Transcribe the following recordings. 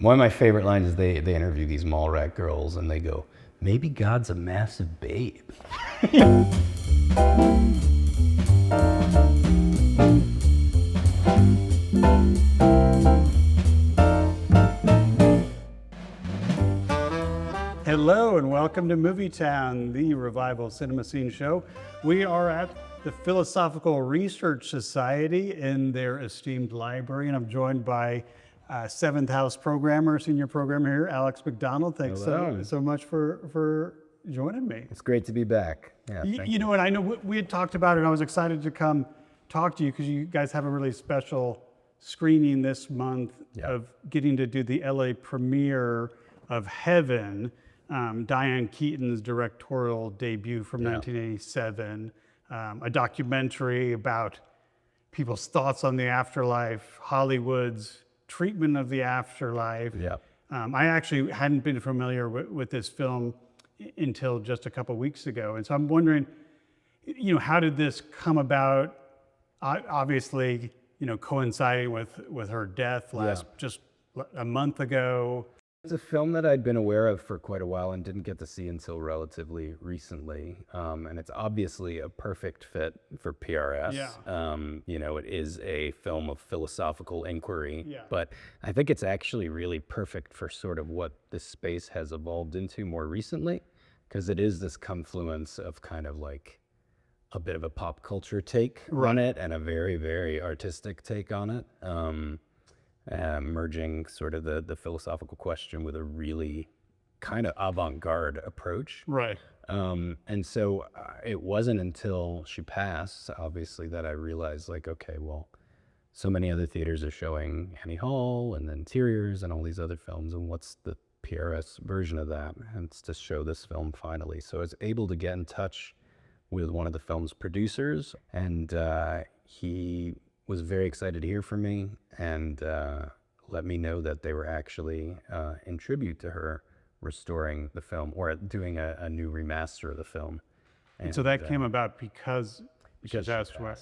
One of my favorite lines is they interview these mall rat girls and they go, maybe God's a massive babe. Hello and welcome to Movie Town, the revival cinema scene show. We are at the Philosophical Research Society in their esteemed library, and I'm joined by Seventh House programmer, senior programmer here, Alex McDonald. Thanks so much for joining me. It's great to be back. Yeah, You know, and I know we had talked about it, and I was excited to come talk to you because you guys have a really special screening this month of getting to do the LA premiere of Heaven, Diane Keaton's directorial debut from 1987, a documentary about people's thoughts on the afterlife, Hollywood's treatment of the afterlife. I actually hadn't been familiar with this film until just a couple weeks ago. And so I'm wondering, you know, how did this come about? Obviously, you know, coinciding with her death just a month ago. It's a film that I'd been aware of for quite a while and didn't get to see until relatively recently. And it's obviously a perfect fit for PRS. You know, it is a film of philosophical inquiry, but I think it's actually really perfect for sort of what this space has evolved into more recently, because it is this confluence of kind of like a bit of a pop culture take on it and a very, very artistic take on it. Merging sort of the philosophical question with a really kind of avant-garde approach. And so it wasn't until she passed, obviously, that I realized, like, okay, well, so many other theaters are showing Annie Hall and Interiors and all these other films, and what's the PRS version of that? And it's to show this film finally. So I was able to get in touch with one of the film's producers, and he was very excited to hear from me and let me know that they were actually, in tribute to her, restoring the film or doing a new remaster of the film. And so that came about because she passed away.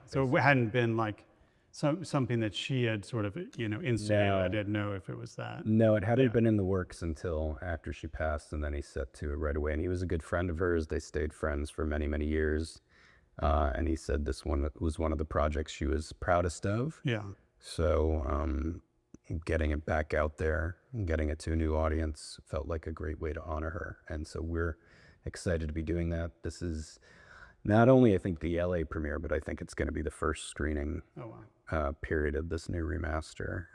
So it hadn't been like something that she had sort of, you know, instigated. I didn't know if it was that. No, it hadn't been in the works until after she passed, and then he set to it right away. And he was a good friend of hers. They stayed friends for many, many years. And he said this one was one of the projects she was proudest of. So getting it back out there and getting it to a new audience felt like a great way to honor her. And so we're excited to be doing that. This is not only, I think, the LA premiere, but I think it's going to be the first screening period of this new remaster.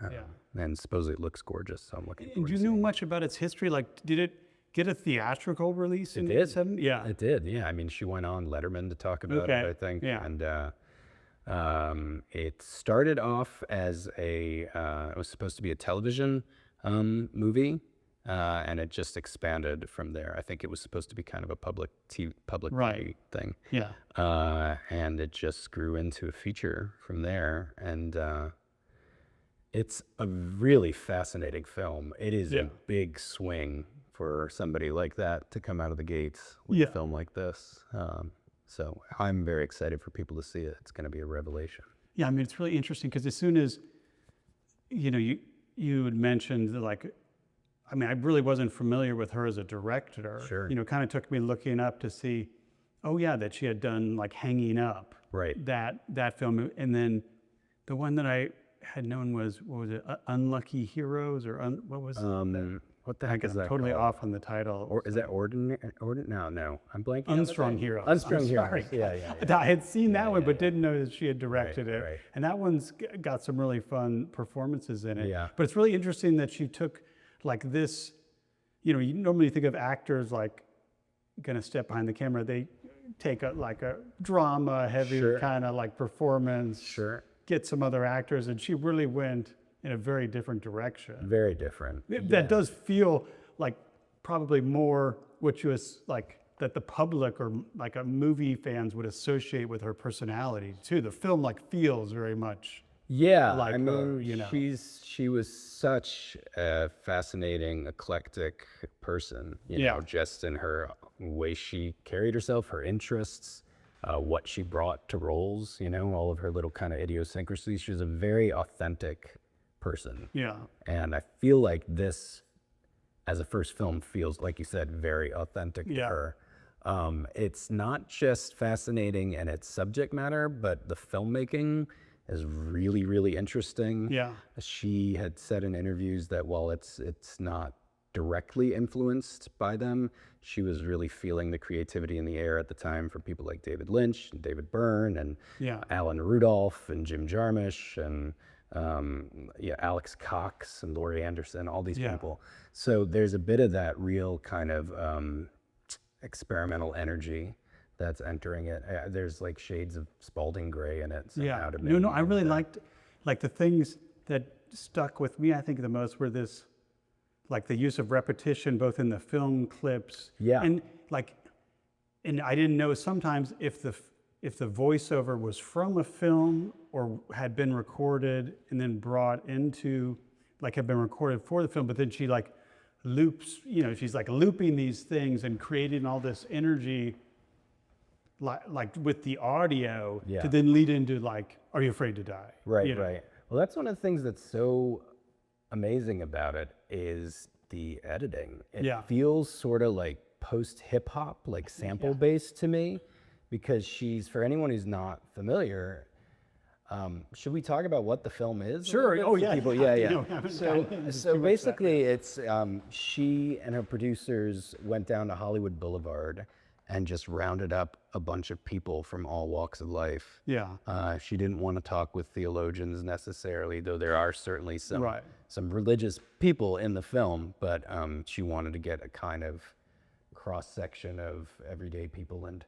And supposedly it looks gorgeous, so I'm looking forward to it. And do you know much about its history? Like, did it get a theatrical release in 1987? It did, yeah. I mean, she went on Letterman to talk about it, I think. And it started off as it was supposed to be a television movie, and it just expanded from there. I think it was supposed to be kind of a public TV thing. And it just grew into a feature from there. And it's a really fascinating film. It is a big swing for somebody like that to come out of the gates with a film like this. So I'm very excited for people to see it. It's going to be a revelation. Yeah, I mean, it's really interesting because as soon as, you know, you had mentioned that, like, I mean, I really wasn't familiar with her as a director. You know, kind of took me looking up to see, that she had done like Hanging Up. That film. And then the one that I had known was, what was it, Unlucky Heroes or what was that? What the heck is that? Totally called? off on the title. Or is that Ordinary? No, I'm blanking. Unstrung Heroes. Unstrung Heroes. Yeah. I had seen that one, but didn't know that she had directed it. And that one's got some really fun performances in it. But it's really interesting that she took like this. You know, you normally think of actors like going to step behind the camera. They take a drama heavy kind of like performance. Get some other actors, and she really went in a very different direction. Very different. That does feel like probably more what you like that the public or like a movie fans would associate with her personality too. The film like feels very much like I mean, her, you know. She was such a fascinating, eclectic person, you know, just in her way she carried herself, her interests, what she brought to roles, you know, all of her little kind of idiosyncrasies. She was a very authentic person. Yeah. And I feel like this, as a first film, feels, like you said, very authentic to her. It's not just fascinating in its subject matter, but the filmmaking is really, really interesting. Yeah. She had said in interviews that while it's not directly influenced by them, she was really feeling the creativity in the air at the time from people like David Lynch and David Byrne and Alan Rudolph and Jim Jarmusch and Alex Cox and Laurie Anderson, all these people. So there's a bit of that real kind of experimental energy that's entering it. There's like shades of Spalding Gray in it. Yeah. No, I really liked, like, the things that stuck with me, I think, the most were this, like, the use of repetition, both in the film clips. Yeah. And I didn't know sometimes if the voiceover was from a film or had been recorded and then brought into, like, had been recorded for the film, but then she like loops, she's like looping these things and creating all this energy like with the audio to then lead into like, Are You Afraid to Die? Right. Well, that's one of the things that's so amazing about it is the editing. It feels sort of like post hip hop, like sample based to me, because for anyone who's not familiar, should we talk about what the film is? Sure. Oh yeah. People, So basically, it's she and her producers went down to Hollywood Boulevard and just rounded up a bunch of people from all walks of life. Yeah. She didn't want to talk with theologians necessarily, though there are certainly some religious people in the film, but she wanted to get a kind of cross section of everyday people and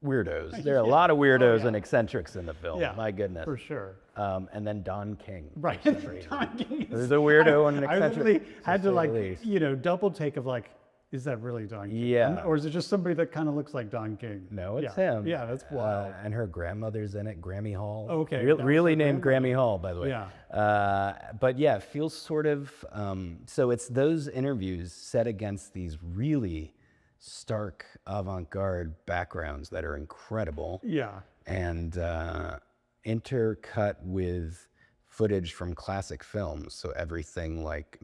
weirdos. There are a lot of weirdos and eccentrics in the film. Yeah, my goodness. for sure. And then Don King. Right. Don King. There's a weirdo and an I eccentric. really had to like, double take of like, is that really Don King? Yeah. Or is it just somebody that kind of looks like Don King? No, it's him. Yeah, that's wild. And her grandmother's in it, Grammy Hall. Okay. Really named Grammy Hall, by the way. Yeah. But yeah, it feels sort of, so it's those interviews set against these really stark avant-garde backgrounds that are incredible. Yeah. And intercut with footage from classic films. So everything like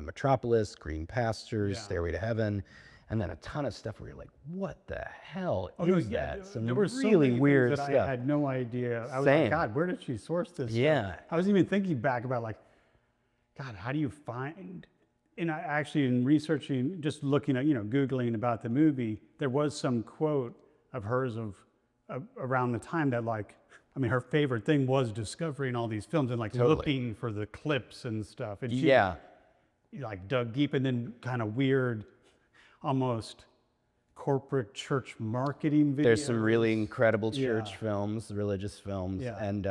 Metropolis, Green Pastures, Stairway to Heaven, and then a ton of stuff where you're like, what the hell is that? Some there were really so weird that stuff. I had no idea. I was Same. like, God, where did she source this? Yeah. I was even thinking back about like, God, how do you find? And I actually, in researching, just looking at, Googling about the movie, there was some quote of hers of around the time that like, I mean, her favorite thing was discovering all these films and like looking for the clips and stuff. And she like dug deep, and then kind of weird, almost corporate church marketing videos. There's some really incredible church films, religious films. And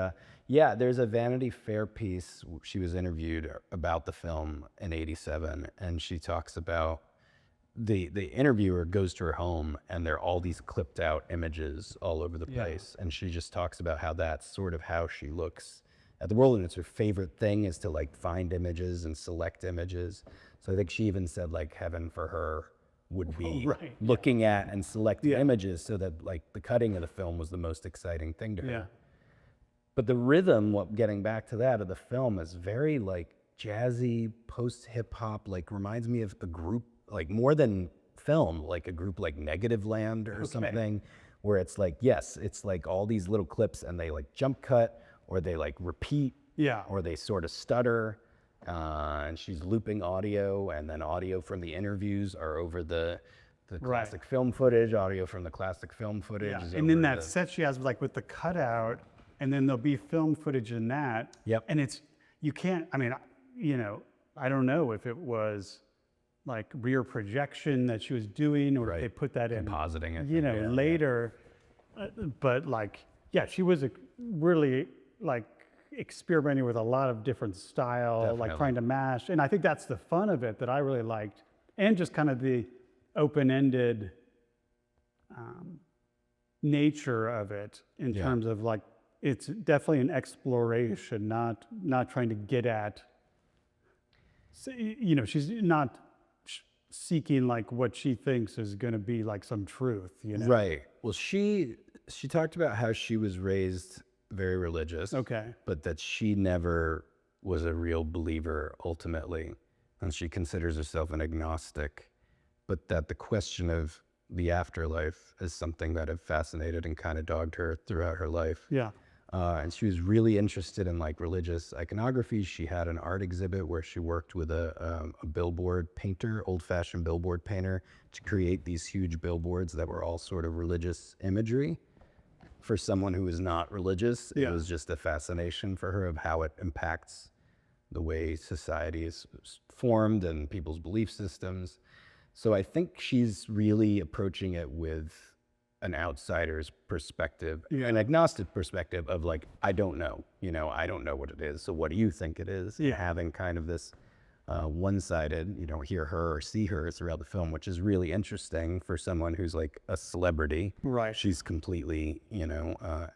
there's a Vanity Fair piece. She was interviewed about the film in '87, and she talks about the interviewer goes to her home and there are all these clipped out images all over the place. And she just talks about how that's sort of how she looks at the world. And it's her favorite thing is to like find images and select images. So I think she even said like heaven for her would be looking at and selecting images, so that like the cutting of the film was the most exciting thing to her. But the rhythm, getting back to that, of the film is very like jazzy, post hip hop, like reminds me of a group, like more than film, like a group like Negative Land or something, where it's like, it's like all these little clips and they like jump cut or they like repeat or they sort of stutter. And she's looping audio, and then audio from the interviews are over the classic film footage, audio from the classic film footage. Yeah. And then that set she has like with the cutout, and then there'll be film footage in that. Yep. And you can't, I mean, I don't know if it was like rear projection that she was doing, or if they put that in, compositing it, later. But like, she was really like experimenting with a lot of different style, like trying to mash. And I think that's the fun of it that I really liked, and just kind of the open-ended nature of it in terms of like, it's definitely an exploration, not trying to get at, she's not seeking like what she thinks is going to be like some truth, Right. Well, she talked about how she was raised very religious. Okay. But that she never was a real believer ultimately, and she considers herself an agnostic, but that the question of the afterlife is something that had fascinated and kind of dogged her throughout her life. Yeah. And she was really interested in like religious iconography. She had an art exhibit where she worked with a billboard painter, old-fashioned billboard painter, to create these huge billboards that were all sort of religious imagery. For someone who is not religious, it was just a fascination for her of how it impacts the way society is formed and people's belief systems. So I think she's really approaching it with an outsider's perspective, an agnostic perspective of like, I don't know, I don't know what it is. So what do you think it is? And having kind of this one-sided, you don't hear her or see her throughout the film, which is really interesting for someone who's like a celebrity. Right. She's completely,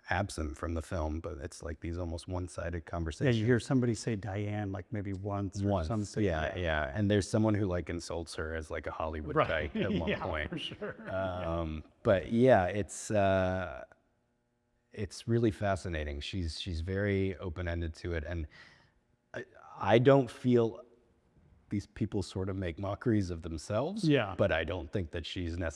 absent from the film, but it's like these almost one-sided conversations. Yeah, you hear somebody say Diane like maybe once or something. Yeah. And there's someone who like insults her as like a Hollywood type at one point. For sure. But yeah, it's really fascinating. She's very open-ended to it, and I don't feel these people sort of make mockeries of themselves. Yeah. But I don't think that she's not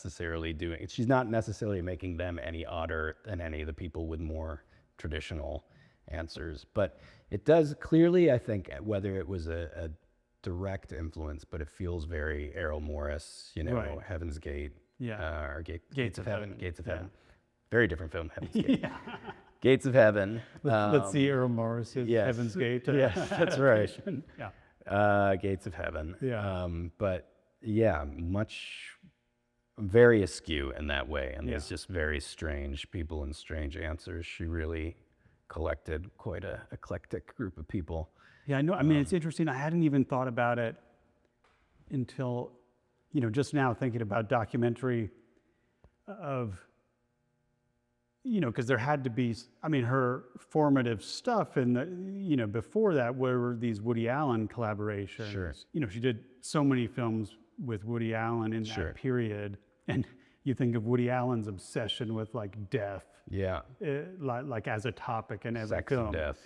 necessarily making them any odder than any of the people with more traditional answers. But it does clearly, I think, whether it was a direct influence, but it feels very Errol Morris, Heaven's Gate, or Gates of Heaven. Gates of Heaven. Very different film, Heaven's Gate. Gates of Heaven. Let's see Errol Morris's Heaven's Gate. Yes, that's right. Yeah. Gates of Heaven. Yeah. But yeah, very askew in that way. And there's just very strange people and strange answers. She really collected quite a eclectic group of people. Yeah, I know. I mean, it's interesting. I hadn't even thought about it until, just now thinking about documentary of, because there had to be, her formative stuff and, before that were these Woody Allen collaborations. Sure. She did so many films with Woody Allen in that period. And you think of Woody Allen's obsession with like death. Yeah. Like as a topic in every Sex film. and death.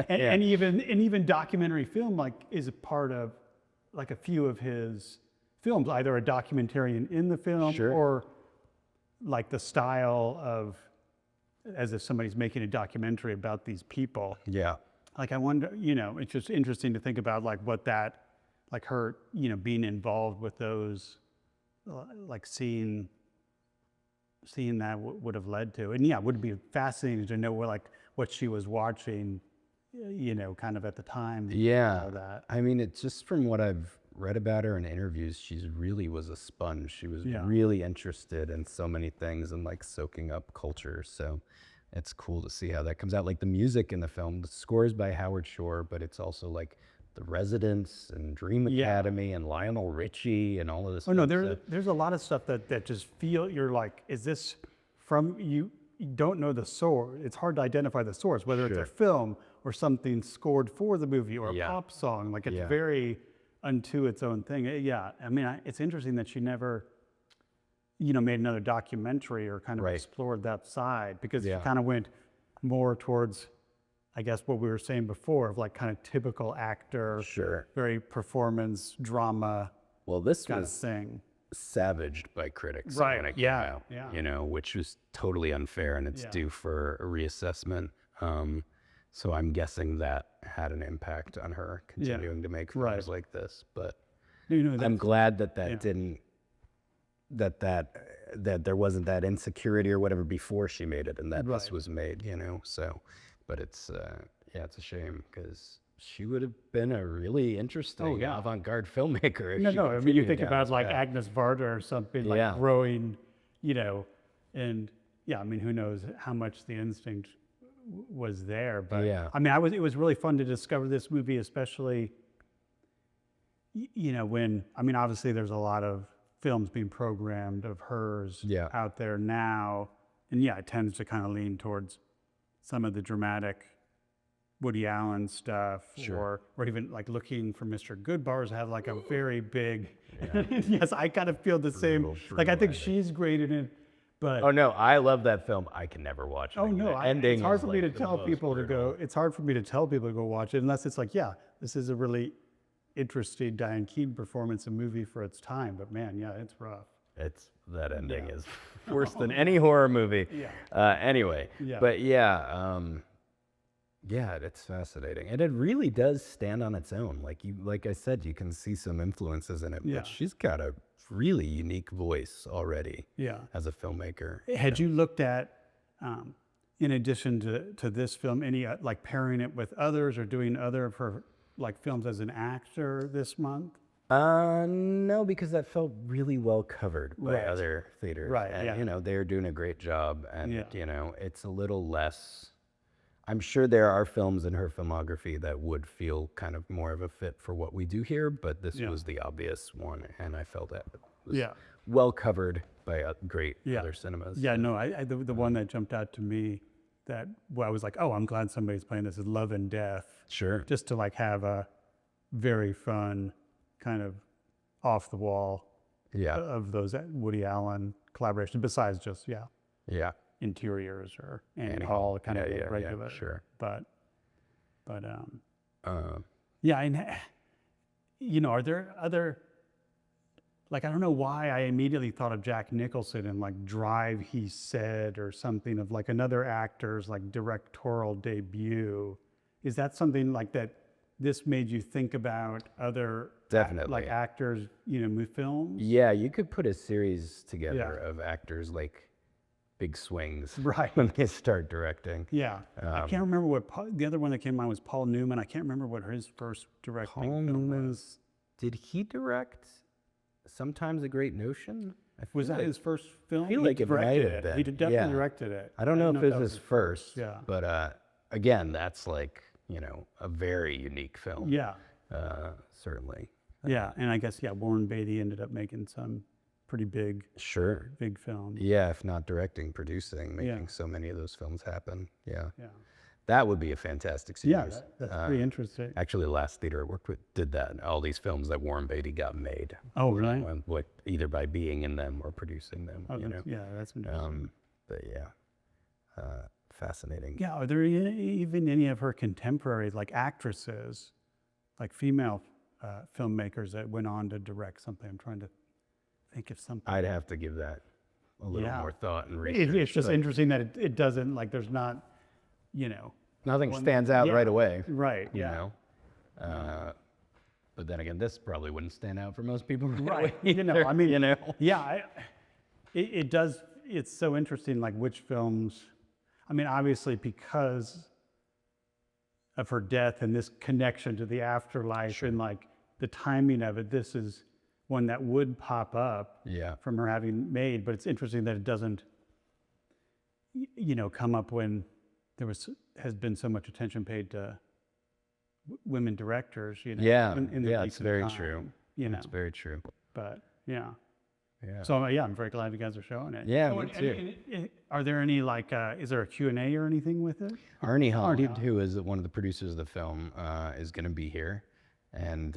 And even documentary film like is a part of like a few of his films, either a documentary in the film or like the style of as if somebody's making a documentary about these people. Yeah. Like I wonder, it's just interesting to think about like what that, like her, being involved with those, like seeing that would have led to. And it would be fascinating to know what she was watching, kind of at the time. Yeah. All that. I mean, it's just from what I've read about her in interviews, she really was a sponge. She was really interested in so many things and like soaking up culture. So it's cool to see how that comes out. Like the music in the film, the score is by Howard Shore, but it's also like The Residents and Dream Academy and Lionel Richie and all of this. Oh no, there's a lot of stuff that just you're like, is this from you? You don't know the source. It's hard to identify the source, whether it's a film or something scored for the movie or a pop song. Like it's very unto its own thing. Yeah, I mean, it's interesting that she never, made another documentary or kind of explored that side, because she kind of went more towards, I guess, what we were saying before of like kind of typical actor, very performance drama. Well, this kind was of thing. Savaged by critics when it came out, which was totally unfair, and it's due for a reassessment. So I'm guessing that had an impact on her continuing to make films like this. But I'm glad that didn't, that there wasn't that insecurity or whatever before she made it, and that this was made, So, but it's it's a shame, because she would have been a really interesting avant-garde filmmaker. I mean, you think about like Agnes Varda or something, like growing, and I mean, who knows how much the instinct was there, but I mean, it was really fun to discover this movie, especially, when, I mean, obviously there's a lot of films being programmed of hers out there now, and it tends to kind of lean towards some of the dramatic Woody Allen stuff, or even like Looking for Mr. Goodbars have like a very big, yes, I kind of feel the same, like I think she's great in it, But Oh no, I love that film. I can never watch it. oh no, The ending it's hard is, for me to like, the tell most people to brutal. go. It's hard for me to tell people to go watch it unless it's like, yeah, this is a really interesting Diane Keaton performance, a movie for its time. But man, yeah, it's rough. That ending is worse than any horror movie. Yeah. Anyway, Yeah. but yeah, it's fascinating, and it really does stand on its own. Like I said, you can see some influences in it, Yeah. but she's got a really unique voice already. Yeah. As a filmmaker. Had you looked at, in addition to this film, any like pairing it with others or doing other of her like films as an actor this month? No, because that felt really well covered by Right. other theaters. Right, And, yeah. they're doing a great job, and Yeah. it's a little less. I'm sure there are films in her filmography that would feel kind of more of a fit for what we do here, but this Yeah. was the obvious one, and I felt that it was Yeah. well covered by great Yeah. other cinemas. Yeah, no, the one that jumped out to me that I was like, oh, I'm glad somebody's playing this is Love and Death. Sure. Just to like have a very fun kind of off the wall Yeah. of those Woody Allen collaborations besides just, Yeah. Interiors or Annie Annie Hall Hall. kind Yeah, of yeah, regular. sure. But Uh, yeah, and are there other, like, I don't know why I immediately thought of Jack Nicholson and like Drive, He Said, or something of like another actor's like directorial debut. Is that something like that this made you think about other Definitely. like actors, films? Yeah, you could put a series together Yeah. of actors like big swings Right. when they start directing. Yeah. I can't remember what the other one that came to mind was Paul Newman. I can't remember what his first directing Paul film was. Newman's. Did he direct Sometimes a Great Notion? Was that his first film? feel like it might directed have it. been. He definitely Yeah. directed it. I don't know if that it was was his first. Yeah. But again, that's like, a very unique film. Yeah. Certainly. Yeah. And I guess, Warren Beatty ended up making some pretty big Sure. films. Yeah, if not directing, producing, making Yeah. so many of those films happen. Yeah. Yeah. That would be a fantastic Yeah. series. That's pretty interesting. Actually, the last theater I worked with did that. All these films that Warren Beatty got made, Oh, really? either by being in them or producing them. Oh, that's interesting. But yeah, fascinating. Yeah. Are there even any of her contemporaries, like actresses, like female filmmakers that went on to direct something? I'm trying to think of something. I'd have to give that a little Yeah. more thought and research. It's just but interesting that it doesn't, like, there's not, nothing stands out yeah. right away. Right. You Yeah. know. But then again, this probably wouldn't stand out for most people. Right. Either, I mean, you know. yeah, it does. It's so interesting, like which films. I mean, obviously because of her death and this connection to the afterlife and like the timing of it, this is one that would pop up Yeah. from her having made. But it's interesting that it doesn't, come up when there has been so much attention paid to women directors. Yeah. in the Yeah. It's recent very time, true. It's very true. But yeah. Yeah. So I'm very glad you guys are showing it. Yeah, Oh, me too. and are there any like, is there a Q&A or anything with it? Arnie Holland, who is one of the producers of the film, is going to be here, and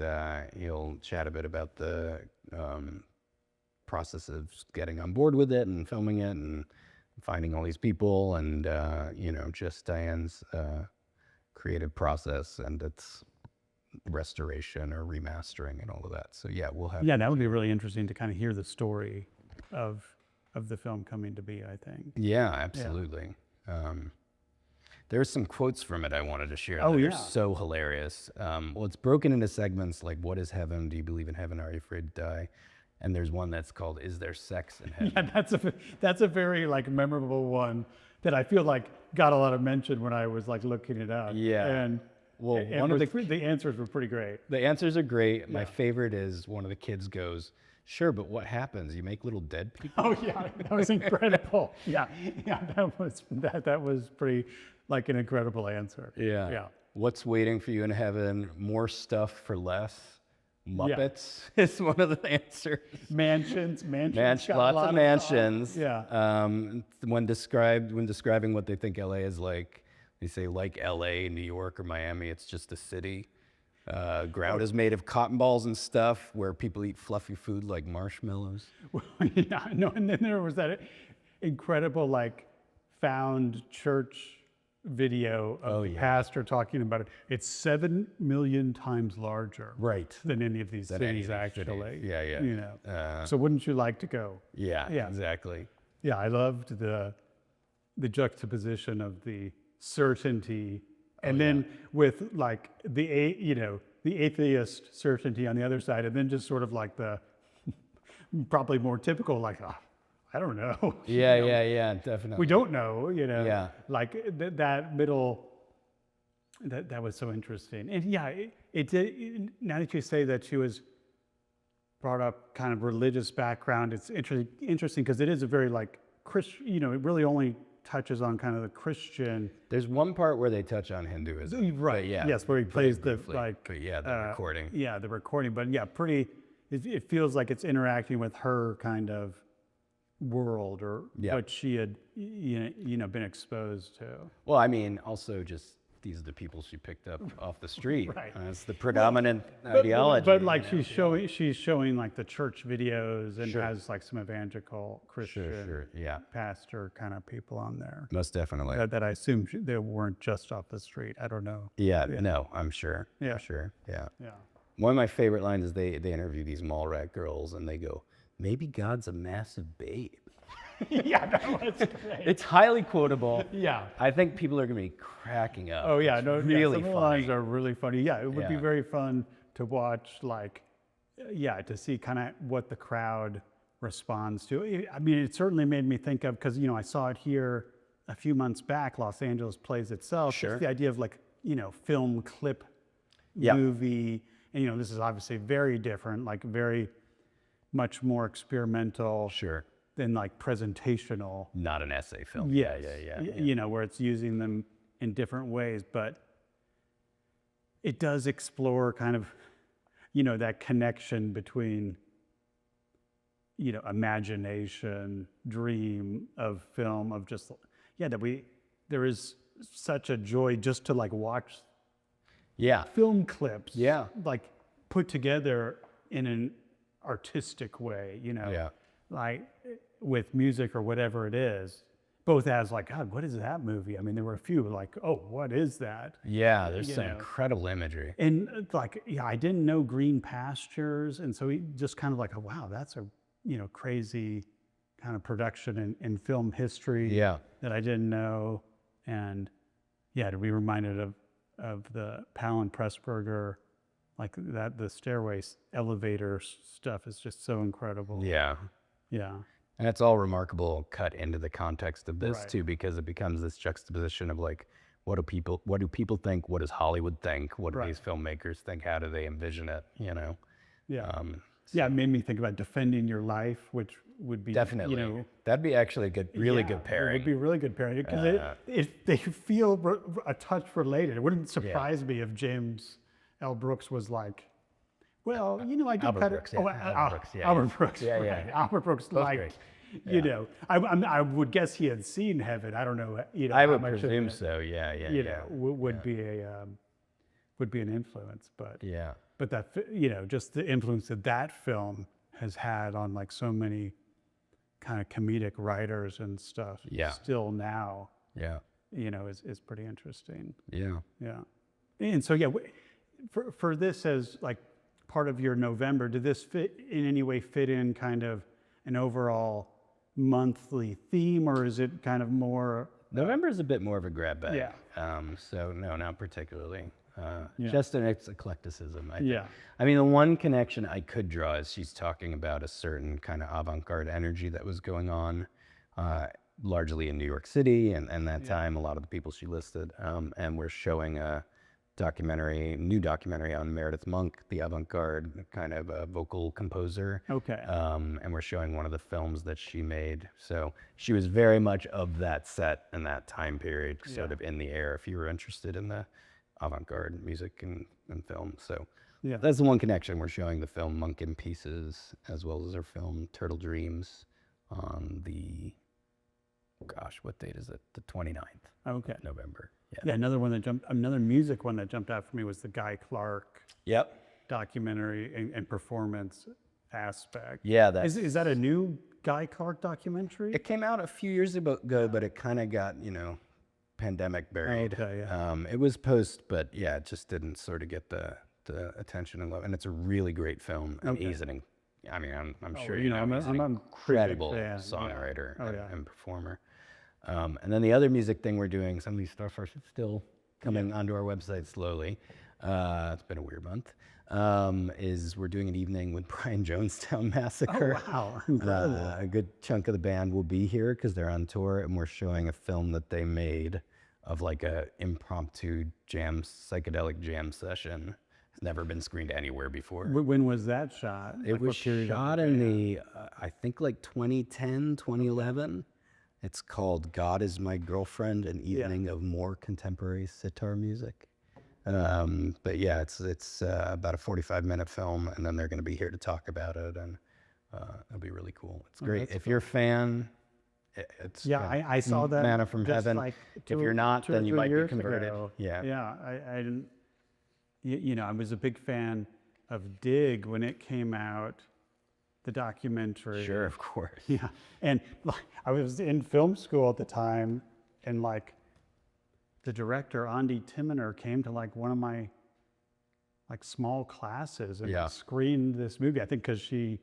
he'll chat a bit about the process of getting on board with it and filming it and finding all these people and just Diane's creative process and its restoration or remastering and all of that. So yeah, we'll have. Yeah, that would be really interesting to kind of hear the story of the film coming to be, I think. Yeah, absolutely. There's some quotes from it I wanted to share. Oh, that yeah. are so hilarious. Well, it's broken into segments like "What is heaven? Do you believe in heaven? Are you afraid to die?" And there's one that's called "Is there sex in heaven?" Yeah, that's a very like memorable one that I feel like got a lot of mention when I was like looking it up. Yeah. And Well, and one of the answers were pretty great. the answers are great. My favorite is one of the kids goes, "Sure, but what happens? You make little dead people?" Oh yeah, that was incredible. Yeah, that was pretty like an incredible answer. Yeah. What's waiting for you in heaven? More stuff for less. Muppets is one of the answers. Mansions. Got a Lots lot of mansions. Yeah. When describing what they think LA is like, they say like LA, New York, or Miami. It's just a city. Ground is made of cotton balls and stuff, where people eat fluffy food like marshmallows. Yeah, no, and then there was that incredible like found church video of the pastor talking about it. It's 7 million times larger than any of these cities actually. Yeah, yeah. You know, so wouldn't you like to go? Yeah, exactly. Yeah, I loved the juxtaposition of the certainty, and then with like the atheist certainty on the other side, and then just sort of like the probably more typical like, I don't know. Yeah, yeah, definitely. We don't know, you know. Yeah. Like that middle. That was so interesting, and yeah, it did. Now that you say that she was brought up kind of religious background, it's interesting because it is a very like Christian. You know, it really only touches on kind of the Christian. There's one part where they touch on Hinduism, right? Yeah. Yes, where he plays the like. But yeah, the recording. Yeah, the recording, but yeah, pretty. It feels like it's interacting with her kind of world or what she had been exposed to. Well, I mean, also just these are the people she picked up off the street. Right. It's the predominant ideology. But like she's showing like the church videos and has like some evangelical Christian pastor kind of people on there. Most definitely. That I assume they weren't just off the street. I don't know. Yeah. No, I'm sure. Yeah. I'm sure. Yeah. Yeah. One of my favorite lines is they interview these mall rat girls and they go, maybe God's a massive babe. Yeah, that was great. It's highly quotable. Yeah. I think people are going to be cracking up. Oh, yeah. It's No, really some of the funny. lines are really funny. Yeah, it would be very fun to watch, like, to see kind of what the crowd responds to. I mean, it certainly made me think of, because, I saw it here a few months back, Los Angeles Plays Itself. Sure. Just the idea of, like, film clip movie. And, this is obviously very different, like very much more experimental. Sure. Than like presentational. Not an essay film. Yeah. Yeah. Where it's using them in different ways, but it does explore kind of, that connection between, imagination, dream of film, of just, there is such a joy just to like watch film clips. Yeah. Like put together in an artistic way, like with music or whatever it is, both as like, God, what is that movie? I mean, there were a few like, oh, what is that? Yeah, there's some incredible imagery. And like, I didn't know Green Pastures. And so he just kind of like, oh, wow, that's a, crazy kind of production in film history that I didn't know. And to be reminded of the Powell and Pressburger, like that, the stairway elevator stuff is just so incredible. Yeah. Yeah. And it's all remarkable cut into the context of this too, because it becomes this juxtaposition of like, what do people think? What does Hollywood think? What do these filmmakers think? How do they envision it? Yeah. It made me think about Defending Your Life, which would be definitely, that'd be actually a good, really good pairing. It would be a really good pairing because they feel a touch related. It wouldn't surprise me if James L. Brooks was like, well, I do Albert Brooks, Albert Brooks, right. Albert Brooks, like, I would guess he had seen Heaven. I don't know, I would presume so. Would be an influence, but that, just the influence that film has had on like so many kind of comedic writers and stuff. Still now. Is pretty interesting. Yeah. And so for this as like part of your November, did this fit in kind of an overall monthly theme, or is it kind of more? November is a bit more of a grab bag. Yeah. So no, not particularly. Just in its eclecticism. I think. I mean, the one connection I could draw is she's talking about a certain kind of avant-garde energy that was going on, largely in New York City, and that time a lot of the people she listed, and we're showing a new documentary on Meredith Monk, the avant-garde kind of vocal composer. Okay. And we're showing one of the films that she made. So she was very much of that set and that time period, sort of in the air, if you were interested in the avant-garde music and film. So that's the one connection. We're showing the film Monk in Pieces, as well as her film Turtle Dreams on the, what date is it? The 29th of November. Another music one that jumped out for me was the Guy Clark documentary and performance aspect. Yeah, is that a new Guy Clark documentary? It came out a few years ago, but it kind of got, pandemic buried. Okay, yeah. It was post, but yeah, it just didn't sort of get the attention and love. And it's a really great film. And Okay. he's I'm sure I'm he's an a incredible pretty big fan, songwriter yeah. Oh, yeah. and performer. And then the other music thing we're doing, some of these stuff are still coming onto our website slowly. It's been a weird month. Is we're doing an evening with Brian Jonestown Massacre. Oh, wow. A good chunk of the band will be here because they're on tour, and we're showing a film that they made of like a impromptu psychedelic jam session. It's never been screened anywhere before. When was that shot? It was shot in the, I think like 2010, 2011. It's called God Is My Girlfriend, an evening of more contemporary sitar music. But yeah, it's about a 45-minute film, and then they're going to be here to talk about it, and it'll be really cool. It's great. If you're a fan, it's I saw that manna from just heaven. like If you're not, then you might be converted. Ago. Yeah. I didn't. I was a big fan of Dig when it came out, the documentary. Sure, of course. Yeah, and like, I was in film school at the time, and like the director Andi Timoner came to like one of my like small classes and screened this movie. I think because she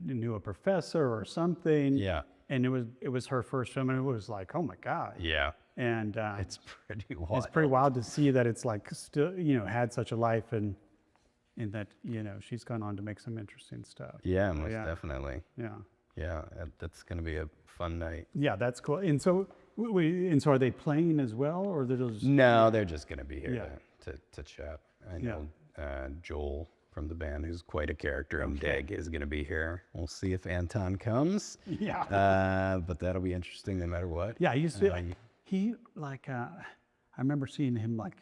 knew a professor or something. Yeah. And it was her first film, and it was like, oh my God. Yeah. And it's pretty wild. It's pretty wild to see that it's like still, had such a life, and that, she's gone on to make some interesting stuff. Yeah, most definitely. Yeah. Yeah, that's going to be a fun night. Yeah, that's cool. And so, are they playing as well, or they're just? No, they're just going to be here to chat. I know Joel from the band, who's quite a character, Dig, is going to be here. We'll see if Anton comes. Yeah. But that'll be interesting no matter what. Yeah, he used to. I remember seeing him like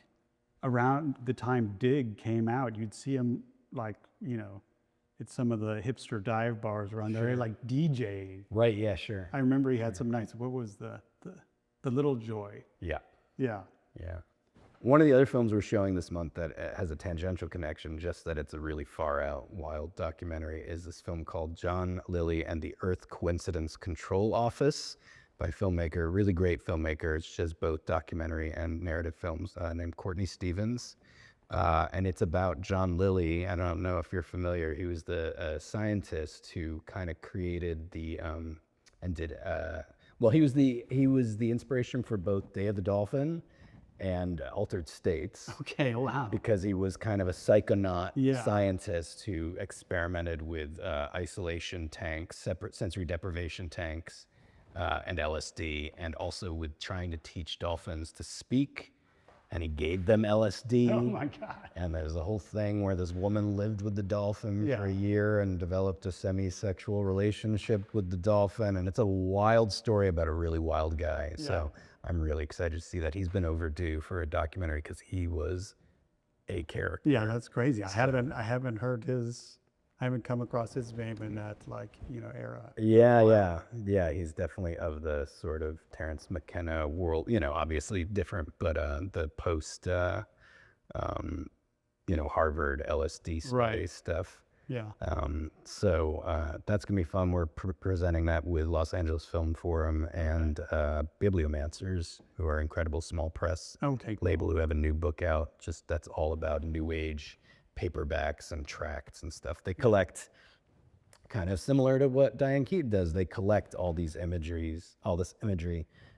around the time Dig came out. You'd see him like at some of the hipster dive bars around there, like DJing. Right. Yeah. Sure. I remember he had some nights. What was the Little Joy? Yeah. Yeah. Yeah. One of the other films we're showing this month that has a tangential connection, just that it's a really far out, wild documentary, is this film called John Lilly and the Earth Coincidence Control Office by filmmaker, really great filmmaker. She does both documentary and narrative films, named Courtney Stevens. And it's about John Lilly. I don't know if you're familiar. He was the scientist who kind of created the he was the inspiration for both Day of the Dolphin and Altered States. Okay, wow. Because he was kind of a psychonaut scientist who experimented with isolation tanks, separate sensory deprivation tanks, and LSD, and also with trying to teach dolphins to speak. And he gave them LSD. Oh my God. And there's a whole thing where this woman lived with the dolphin for a year and developed a semi-sexual relationship with the dolphin. And it's a wild story about a really wild guy. Yeah. So I'm really excited to see that. He's been overdue for a documentary because he was a character. Yeah, that's crazy. I haven't heard I haven't come across his name in that era. Yeah. He's definitely of the sort of Terrence McKenna world. Obviously different, but the post, Harvard LSD space stuff. Yeah. So that's gonna be fun. We're presenting that with Los Angeles Film Forum and Bibliomancers, who are incredible small press label who have a new book out. That's all about new age paperbacks and tracts and stuff. They collect, kind of similar to what Diane Keaton does. They collect all this imagery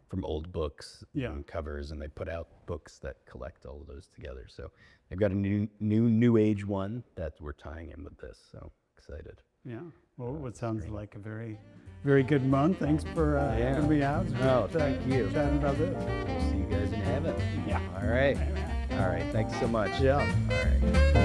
from old books and covers, and they put out books that collect all of those together. So they've got a new age one that we're tying in with this. So excited. Yeah. Well, what sounds like a very, very good month. Thanks for having me out. Thank you. Chatting about this. We'll see you guys in heaven. Yeah. All right. Thanks so much. Yeah. All right.